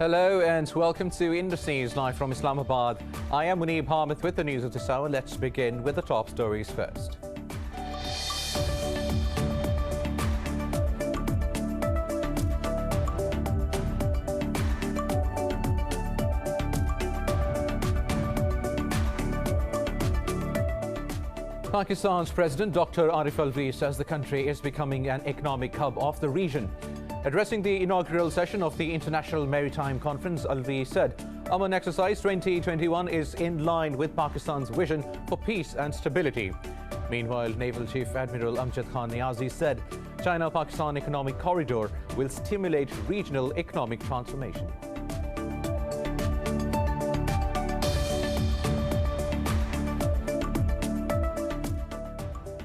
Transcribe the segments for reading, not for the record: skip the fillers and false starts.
Hello and welcome to Indus News live from Islamabad. I am Muneeb Hamid with the news of this hour. Let's begin with the top stories first. Pakistan's President Dr. Arif Alvi says the country is becoming an economic hub of the region. Addressing the inaugural session of the International Maritime Conference, Alvi said, Aman Exercise 2021 is in line with Pakistan's vision for peace and stability. Meanwhile, Naval Chief Admiral Amjad Khan Niazi said, China-Pakistan Economic Corridor will stimulate regional economic transformation.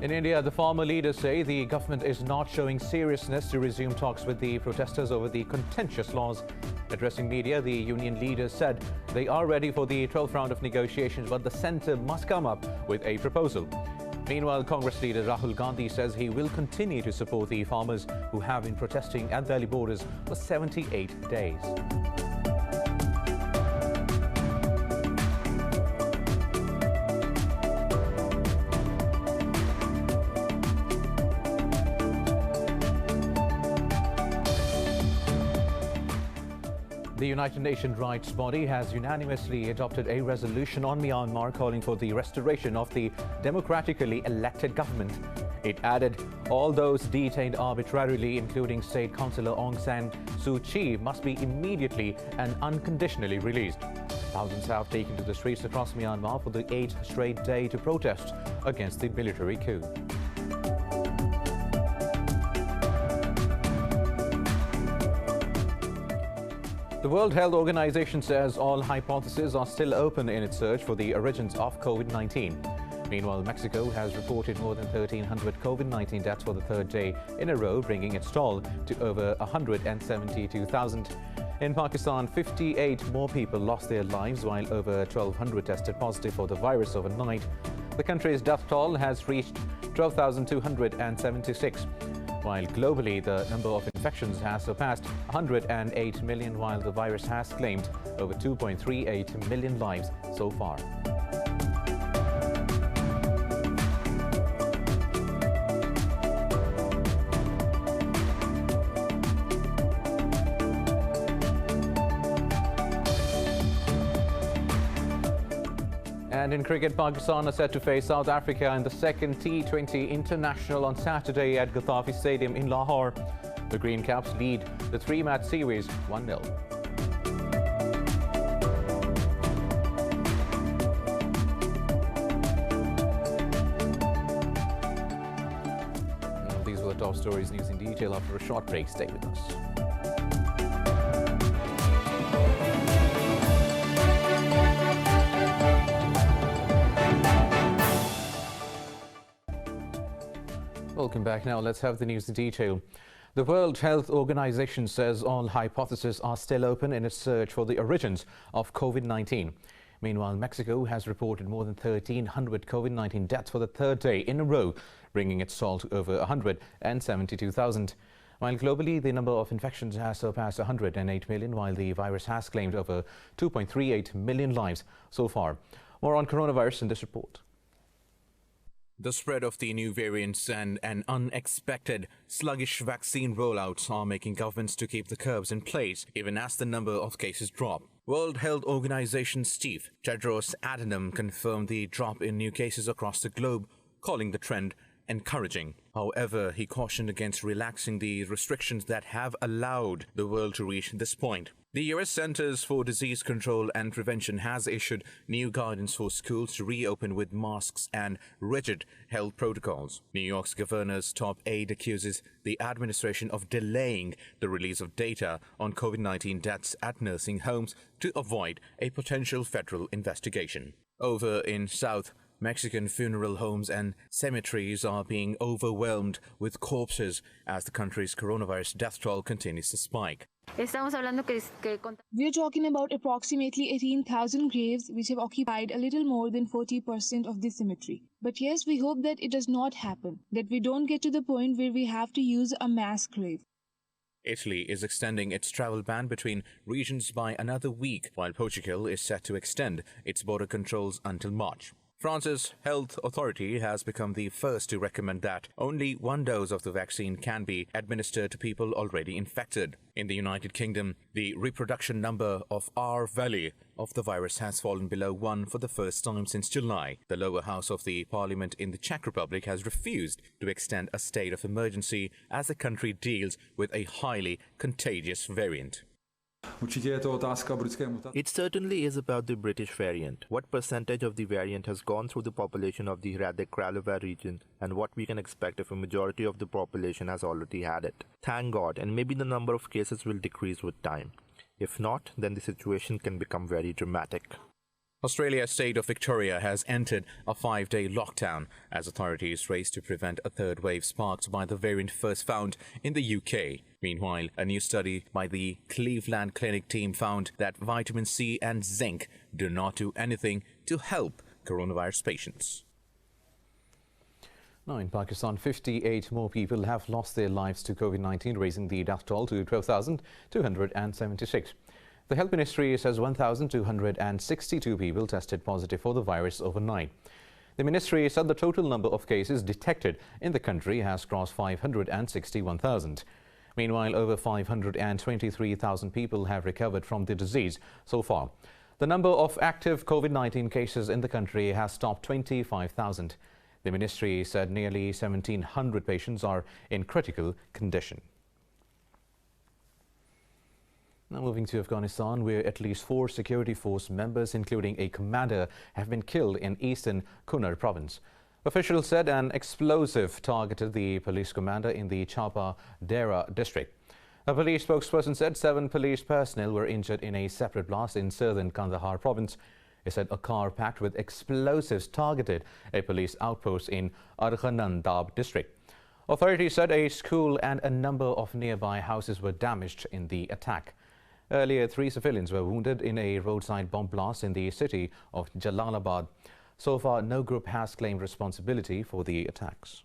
In India, the farmer leaders say the government is not showing seriousness to resume talks with the protesters over the contentious laws. Addressing media, the union leaders said they are ready for the 12th round of negotiations, but the centre must come up with a proposal. Meanwhile, Congress leader Rahul Gandhi says he will continue to support the farmers who have been protesting at Delhi borders for 78 days. The United Nations rights body has unanimously adopted a resolution on Myanmar calling for the restoration of the democratically elected government. It added, all those detained arbitrarily, including State Councillor Aung San Suu Kyi, must be immediately and unconditionally released. Thousands have taken to the streets across Myanmar for the 8th straight day to protest against the military coup. The World Health Organization says all hypotheses are still open in its search for the origins of COVID-19. Meanwhile, Mexico has reported more than 1,300 COVID-19 deaths for the third day in a row, bringing its toll to over 172,000. In Pakistan, 58 more people lost their lives, while over 1,200 tested positive for the virus overnight. The country's death toll has reached 12,276. While globally, the number of infections has surpassed 108 million, while the virus has claimed over 2.38 million lives so far. And in cricket, Pakistan are set to face South Africa in the second T20 International on Saturday at Gaddafi Stadium in Lahore. The Green Caps lead the three-match series 1-0. These were the top stories. News in detail after a short break. Stay with us. Welcome back. Now let's have the news in detail. The World Health Organization says all hypotheses are still open in its search for the origins of COVID-19. Meanwhile, Mexico has reported more than 1,300 COVID-19 deaths for the third day in a row, bringing its toll to over 172,000. While globally, the number of infections has surpassed 108 million, while the virus has claimed over 2.38 million lives so far. More on coronavirus in this report. The spread of the new variants and an unexpected sluggish vaccine rollouts are making governments to keep the curbs in place, even as the number of cases drop. World Health Organization's chief, Tedros Adhanom, confirmed the drop in new cases across the globe, calling the trend encouraging. However, he cautioned against relaxing the restrictions that have allowed the world to reach this point. The U.S. Centers for Disease Control and Prevention has issued new guidance for schools to reopen with masks and rigid health protocols. New York's governor's top aide accuses the administration of delaying the release of data on COVID-19 deaths at nursing homes to avoid a potential federal investigation. Over in South Mexican funeral homes and cemeteries are being overwhelmed with corpses as the country's coronavirus death toll continues to spike. We're talking about approximately 18,000 graves which have occupied a little more than 40% of the cemetery. But yes, we hope that it does not happen, that we don't get to the point where we have to use a mass grave. Italy is extending its travel ban between regions by another week, while Portugal is set to extend its border controls until March. France's health authority has become the first to recommend that only one dose of the vaccine can be administered to people already infected. In the United Kingdom, the reproduction number of R value of the virus has fallen below 1 for the first time since July. The lower house of the parliament in the Czech Republic has refused to extend a state of emergency as the country deals with a highly contagious variant. It certainly is about the British variant. What percentage of the variant has gone through the population of the Radek-Kralova region, and what we can expect if a majority of the population has already had it. Thank God, and maybe the number of cases will decrease with time. If not, then the situation can become very dramatic. Australia's state of Victoria has entered a 5-day lockdown as authorities race to prevent a third wave sparked by the variant first found in the UK. Meanwhile, a new study by the Cleveland Clinic team found that vitamin C and zinc do not do anything to help coronavirus patients. Now in Pakistan, 58 more people have lost their lives to COVID-19, raising the death toll to 12,276. The Health Ministry says 1,262 people tested positive for the virus overnight. The ministry said the total number of cases detected in the country has crossed 561,000. Meanwhile, over 523,000 people have recovered from the disease so far. The number of active COVID-19 cases in the country has topped 25,000. The ministry said nearly 1,700 patients are in critical condition. Now moving to Afghanistan, where at least 4 security force members, including a commander, have been killed in eastern Kunar province. Officials said an explosive targeted the police commander in the Chapa Dera district. A police spokesperson said 7 police personnel were injured in a separate blast in southern Kandahar province. It said a car packed with explosives targeted a police outpost in Arghanandab district. Authorities said a school and a number of nearby houses were damaged in the attack. Earlier, 3 civilians were wounded in a roadside bomb blast in the city of Jalalabad. So far, no group has claimed responsibility for the attacks.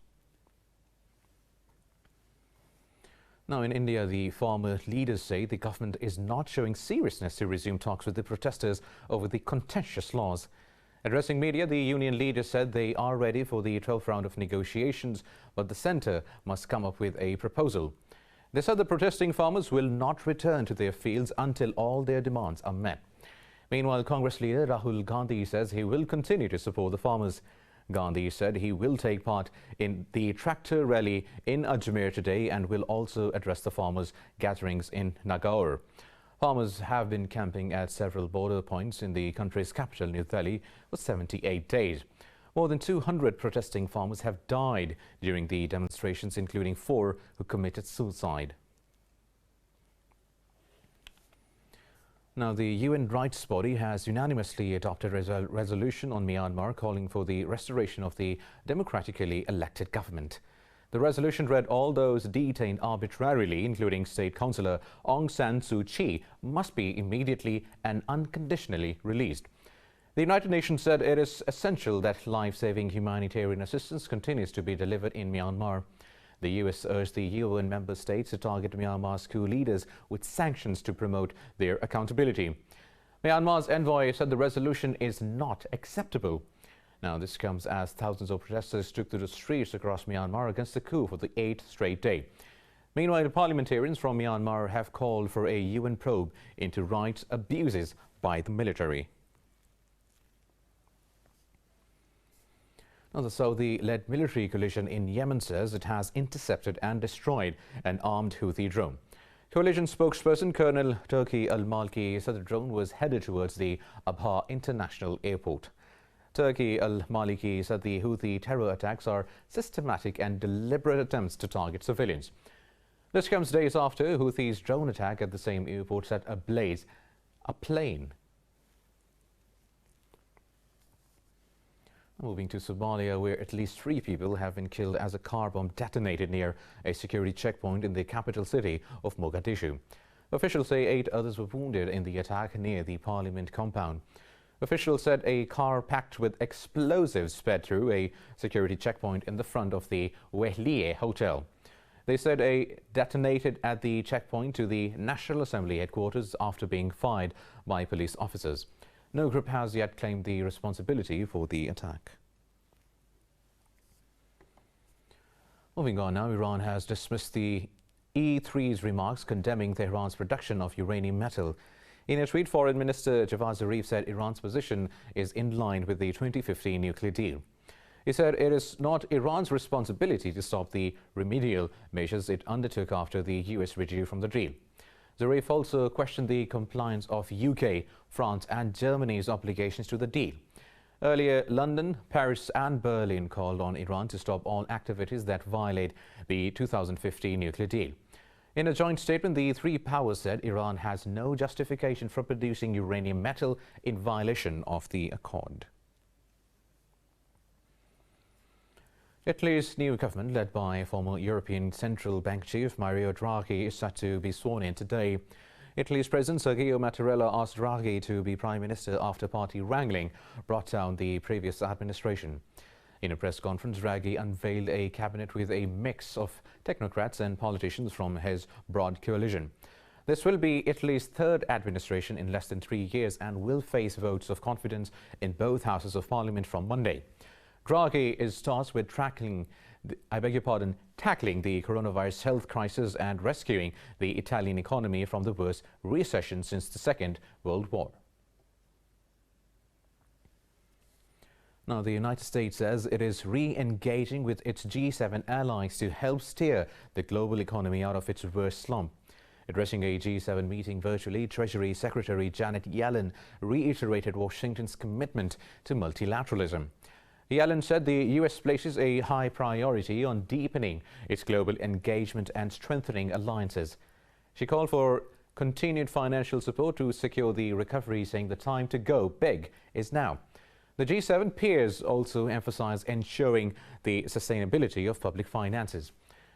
Now in India, the farmer leaders say the government is not showing seriousness to resume talks with the protesters over the contentious laws. Addressing media, the union leaders said they are ready for the 12th round of negotiations, but the centre must come up with a proposal. They said the protesting farmers will not return to their fields until all their demands are met. Meanwhile, Congress leader Rahul Gandhi says he will continue to support the farmers. Gandhi said he will take part in the tractor rally in Ajmer today and will also address the farmers' gatherings in Nagaur. Farmers have been camping at several border points in the country's capital, New Delhi, for 78 days. More than 200 protesting farmers have died during the demonstrations, including 4 who committed suicide. Now, the UN rights body has unanimously adopted a resolution on Myanmar calling for the restoration of the democratically elected government. The resolution read all those detained arbitrarily, including State Councillor Aung San Suu Kyi, must be immediately and unconditionally released. The United Nations said it is essential that life-saving humanitarian assistance continues to be delivered in Myanmar. The US urged the UN member states to target Myanmar's coup leaders with sanctions to promote their accountability. Myanmar's envoy said the resolution is not acceptable. Now, this comes as thousands of protesters took to the streets across Myanmar against the coup for the 8th straight day. Meanwhile, parliamentarians from Myanmar have called for a UN probe into rights abuses by the military. Now, the Saudi-led military coalition in Yemen says it has intercepted and destroyed an armed Houthi drone. Coalition spokesperson Colonel Turki Al-Malki said the drone was headed towards the Abha International Airport. Turki Al-Maliki said the Houthi terror attacks are systematic and deliberate attempts to target civilians. This comes days after Houthis' drone attack at the same airport set ablaze a plane. Moving to Somalia, where at least 3 people have been killed as a car bomb detonated near a security checkpoint in the capital city of Mogadishu. Officials say 8 others were wounded in the attack near the parliament compound. Officials said a car packed with explosives sped through a security checkpoint in the front of the Wehliye hotel. They said it detonated at the checkpoint to the National Assembly headquarters after being fired by police officers. No group has yet claimed the responsibility for the attack. Moving on now, Iran has dismissed the E3's remarks condemning Tehran's production of uranium metal. In a tweet, Foreign Minister Javad Zarif said Iran's position is in line with the 2015 nuclear deal. He said it is not Iran's responsibility to stop the remedial measures it undertook after the US withdrew from the deal. Zarif also questioned the compliance of UK, France and Germany's obligations to the deal. Earlier, London, Paris and Berlin called on Iran to stop all activities that violate the 2015 nuclear deal. In a joint statement, the three powers said Iran has no justification for producing uranium metal in violation of the accord. Italy's new government, led by former European Central Bank chief Mario Draghi, is set to be sworn in today. Italy's President Sergio Mattarella asked Draghi to be Prime Minister after party wrangling brought down the previous administration. In a press conference, Draghi unveiled a cabinet with a mix of technocrats and politicians from his broad coalition. This will be Italy's third administration in less than 3 years and will face votes of confidence in both houses of parliament from Monday. Draghi is tasked with tackling the coronavirus health crisis and rescuing the Italian economy from the worst recession since the Second World War. Now, the United States says it is re-engaging with its G7 allies to help steer the global economy out of its worst slump. Addressing a G7 meeting virtually, Treasury Secretary Janet Yellen reiterated Washington's commitment to multilateralism. Yellen said the U.S. places a high priority on deepening its global engagement and strengthening alliances. She called for continued financial support to secure the recovery, saying the time to go big is now. The G7 peers also emphasized ensuring the sustainability of public finances.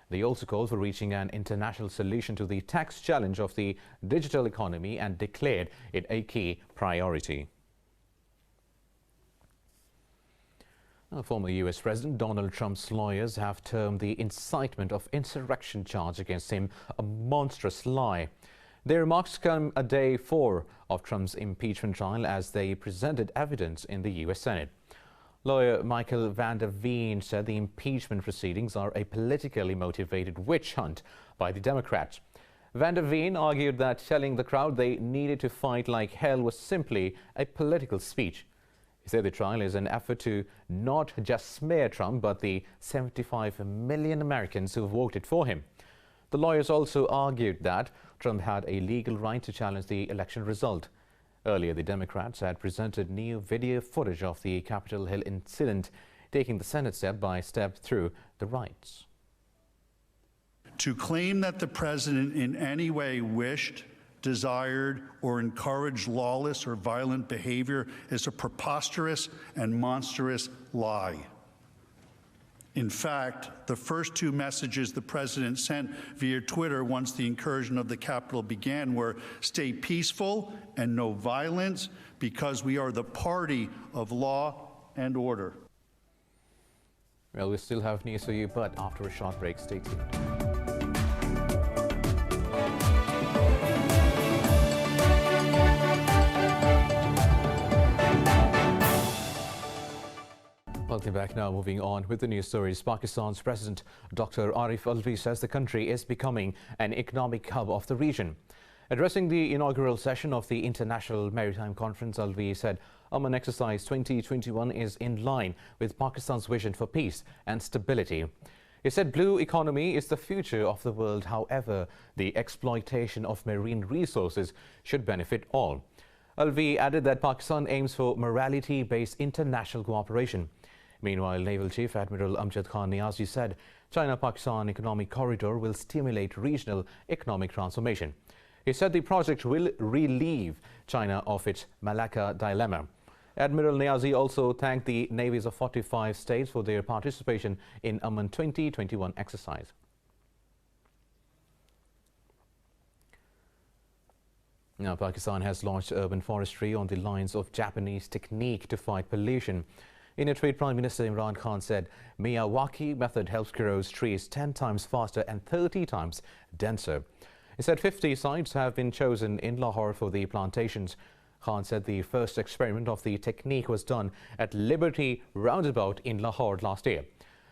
They also called for reaching an international solution to the tax challenge of the digital economy and declared it a key priority. Former U.S. President Donald Trump's lawyers have termed the incitement of insurrection charge against him a monstrous lie. Their remarks come a day 4 of Trump's impeachment trial as they presented evidence in the U.S. Senate. Lawyer Michael Van der Veen said the impeachment proceedings are a politically motivated witch hunt by the Democrats. Van der Veen argued that telling the crowd they needed to fight like hell was simply a political speech. He said the trial is an effort to not just smear Trump, but the 75 million Americans who voted for him. The lawyers also argued that Trump had a legal right to challenge the election result. Earlier, the Democrats had presented new video footage of the Capitol Hill incident, taking the Senate step by step through the rights. To claim that the president in any way wished, desired, or encouraged lawless or violent behavior is a preposterous and monstrous lie. In fact, the first 2 messages the president sent via Twitter once the incursion of the Capitol began were "Stay peaceful and no violence, because we are the party of law and order." Well, we still have news for you, but after a short break, stay tuned. Welcome back now. Moving on with the news stories. Pakistan's President Dr. Arif Alvi says the country is becoming an economic hub of the region. Addressing the inaugural session of the International Maritime Conference, Alvi said Aman Exercise 2021 is in line with Pakistan's vision for peace and stability. He said blue economy is the future of the world. However, the exploitation of marine resources should benefit all. Alvi added that Pakistan aims for morality-based international cooperation. Meanwhile, Naval Chief Admiral Amjad Khan Niazi said China-Pakistan Economic Corridor will stimulate regional economic transformation. He said the project will relieve China of its Malacca dilemma. Admiral Niazi also thanked the navies of 45 states for their participation in Aman 2021 exercise. Now, Pakistan has launched urban forestry on the lines of Japanese technique to fight pollution. In a tweet, Prime Minister Imran Khan said Miyawaki method helps grow trees 10 times faster and 30 times denser. He said 50 sites have been chosen in Lahore for the plantations. Khan said the first experiment of the technique was done at Liberty Roundabout in Lahore last year.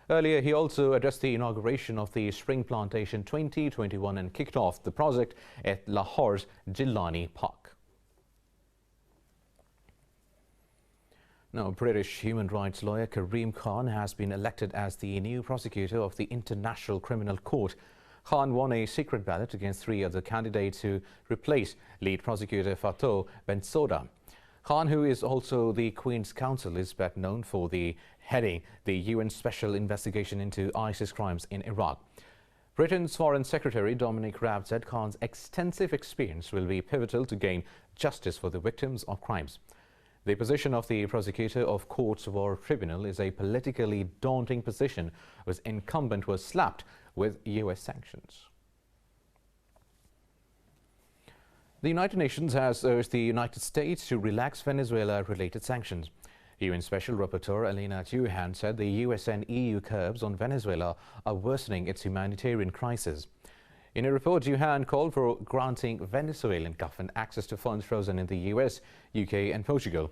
Earlier, he also addressed the inauguration of the Spring Plantation 2021 and kicked off the project at Lahore's Jilani Park. Now, British human rights lawyer Karim Khan has been elected as the new prosecutor of the International Criminal Court. Khan won a secret ballot against 3 other candidates who replaced lead prosecutor Fatou Bensouda. Khan, who is also the Queen's Counsel, is best known for heading the UN Special investigation into ISIS crimes in Iraq. Britain's Foreign Secretary Dominic Raab said Khan's extensive experience will be pivotal to gain justice for the victims of crimes. The position of the prosecutor of Courts War Tribunal is a politically daunting position, whose incumbent was slapped with US sanctions. The United Nations has urged the United States to relax Venezuela-related sanctions. UN Special Rapporteur Elena Johan said the US and EU curbs on Venezuela are worsening its humanitarian crisis. In a report, Johan called for granting Venezuelan government access to funds frozen in the US, UK and Portugal.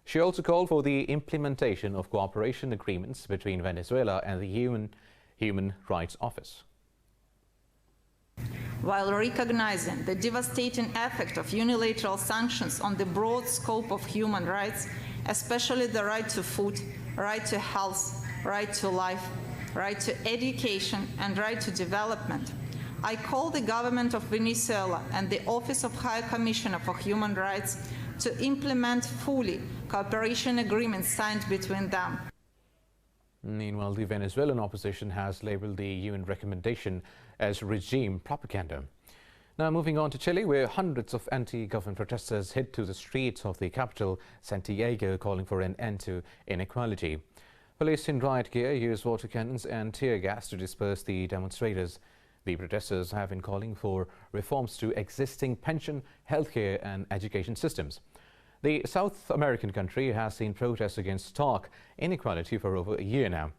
She also called for the implementation of cooperation agreements between Venezuela and the Human Rights Office. While recognizing the devastating effect of unilateral sanctions on the broad scope of human rights, especially the right to food, right to health, right to life, right to education, and right to development, I call the government of Venezuela and the Office of High Commissioner for Human Rights to implement fully cooperation agreements signed between them. Meanwhile, the Venezuelan opposition has labeled the UN recommendation as regime propaganda. Now, moving on to Chile, where hundreds of anti-government protesters hit to the streets of the capital, Santiago, calling for an end to inequality. Police in riot gear used water cannons and tear gas to disperse the demonstrators. The protesters have been calling for reforms to existing pension, healthcare and education systems. The South American country has seen protests against stark inequality for over a year now.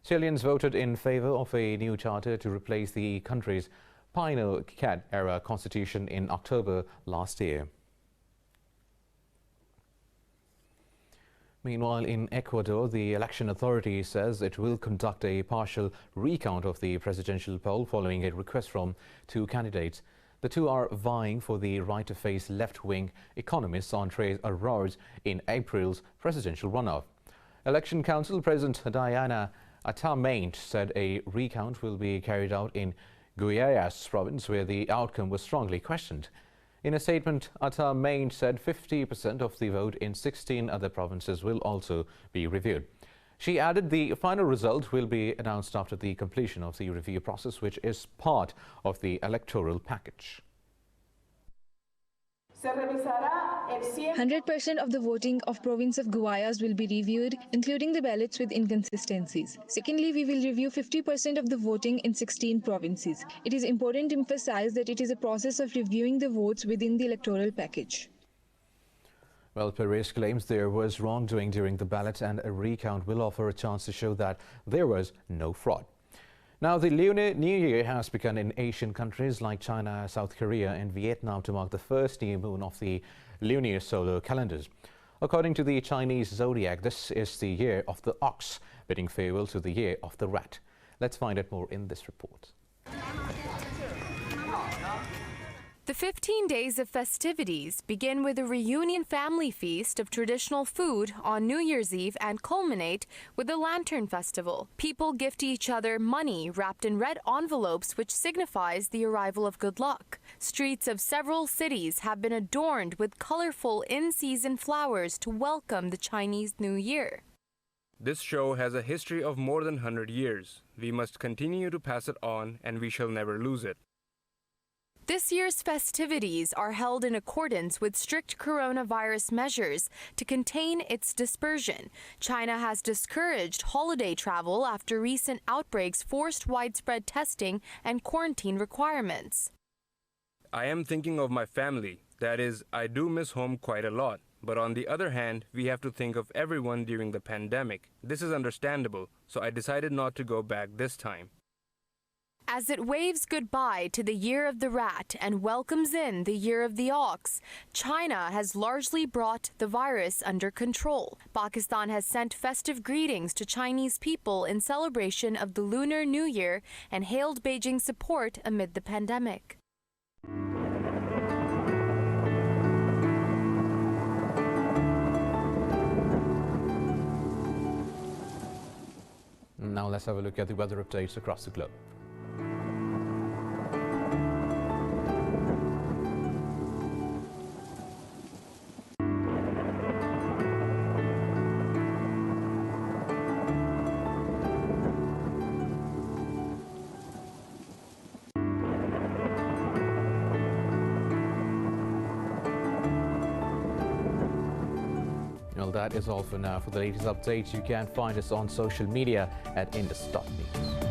Chileans voted in favor of a new charter to replace the country's Pino-Cat-era constitution in October last year. Meanwhile, in Ecuador, the election authority says it will conduct a partial recount of the presidential poll following a request from 2 candidates. The 2 are vying for the right to face left-wing economist Andrés Arauz in April's presidential runoff. Election Council President Diana Atamaint said a recount will be carried out in Guayas province, where the outcome was strongly questioned. In a statement, Atamaint said 50% of the vote in 16 other provinces will also be reviewed. She added the final result will be announced after the completion of the review process, which is part of the electoral package. 100% of the voting of province of Guayas will be reviewed, including the ballots with inconsistencies. Secondly, we will review 50% of the voting in 16 provinces. It is important to emphasize that it is a process of reviewing the votes within the electoral package. Well, Perez claims there was wrongdoing during the ballot, and a recount will offer a chance to show that there was no fraud. Now, the Lunar New Year has begun in Asian countries like China, South Korea and Vietnam to mark the first new moon of the lunar solar calendars. According to the Chinese zodiac, this is the year of the ox, bidding farewell to the year of the rat. Let's find out more in this report. The 15 days of festivities begin with a reunion family feast of traditional food on New Year's Eve and culminate with the Lantern Festival. People gift each other money wrapped in red envelopes, which signifies the arrival of good luck. Streets of several cities have been adorned with colorful in-season flowers to welcome the Chinese New Year. This show has a history of more than 100 years. We must continue to pass it on, and we shall never lose it. This year's festivities are held in accordance with strict coronavirus measures to contain its dispersion. China has discouraged holiday travel after recent outbreaks forced widespread testing and quarantine requirements. I am thinking of my family. That is, I do miss home quite a lot. But on the other hand, we have to think of everyone during the pandemic. This is understandable, so I decided not to go back this time. As it waves goodbye to the year of the rat and welcomes in the year of the ox, China has largely brought the virus under control. Pakistan has sent festive greetings to Chinese people in celebration of the Lunar New Year and hailed Beijing's support amid the pandemic. Now let's have a look at the weather updates across the globe. Well, that is all for now. For the latest updates, you can find us on social media at Indus.News.